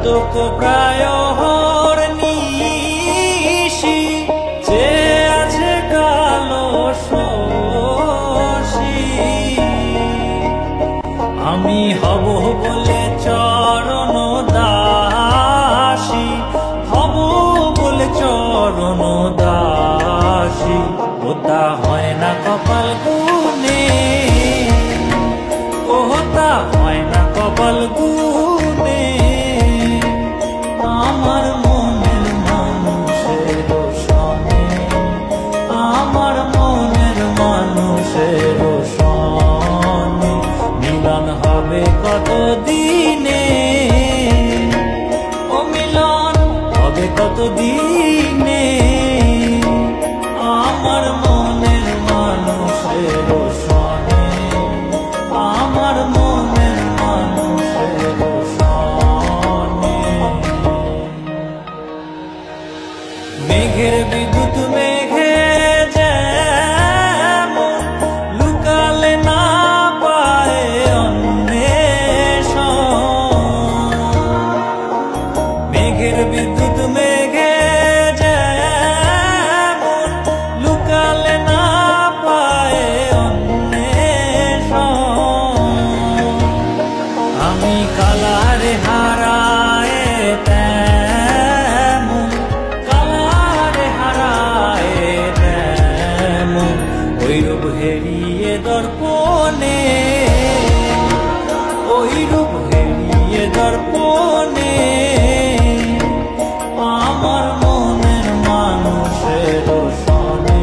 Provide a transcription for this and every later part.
তোকে প্রায় নিশি যে আছে কালো শশী আমি হব বলে চরণ দাসী হব বলে চরণ দাসী ওটা হয় না কপাল গুনে ওটা হয় না কপাল গুনে আমার মনের মানুষের সনে আমার মনের মানুষের সনে মিলন হবে কত দিনে ও মিলন হবে কত দিনে আমার মনের মানুষের সনে আমার মনের মানুষের সনে মেঘের বিদ্যুৎ মেঘে যেমন লুকালে না পায় অন্বেষণ মেঘের বিদ্যুৎ মেঘে যেমন লুকালে না পায় অন্বেষণ আমি কালারে হারায় তেমন কালারে হারায় তেমন ওই রূপ হেরিয়ে দর্পণে ওই রূপ হেরিয়ে দর্পণে আমার মনের মানুষের সনে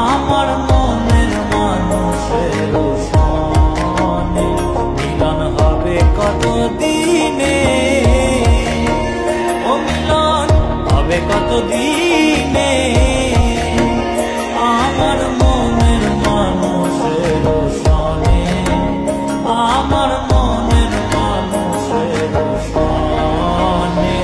আমার মনের মানুষের সনে মিলন হবে কত দিনে ও মিলন হবে কত দিনে আমার মনের মানুষের সনে আমার মনের মানুষের সনে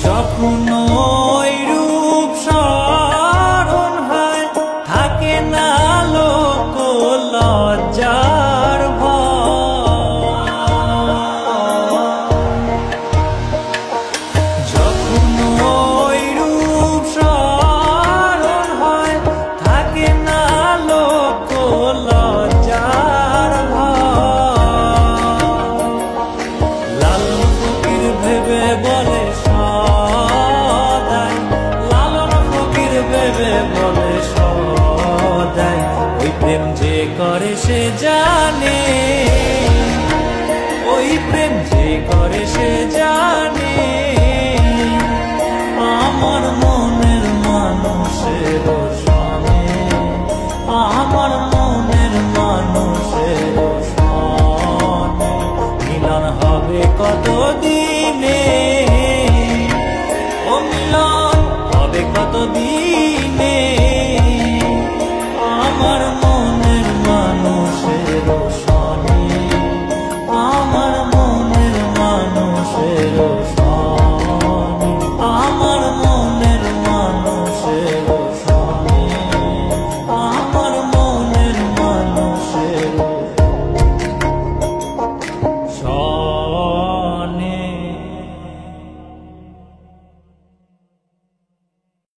যখন ওই রূপ স্মরণ হয় থাকে না লোক লজ্জার ভয় যখন ওই রূপ স্মরণ হয় থাকে না লোক লজ্জার ভয় লালন ফকির ভেবে বলে সদাই লালন ফকির ভেবে বলে সদাই ওই প্রেম যে করে সে জানে ওই প্রেম যে করে সে জানে আমার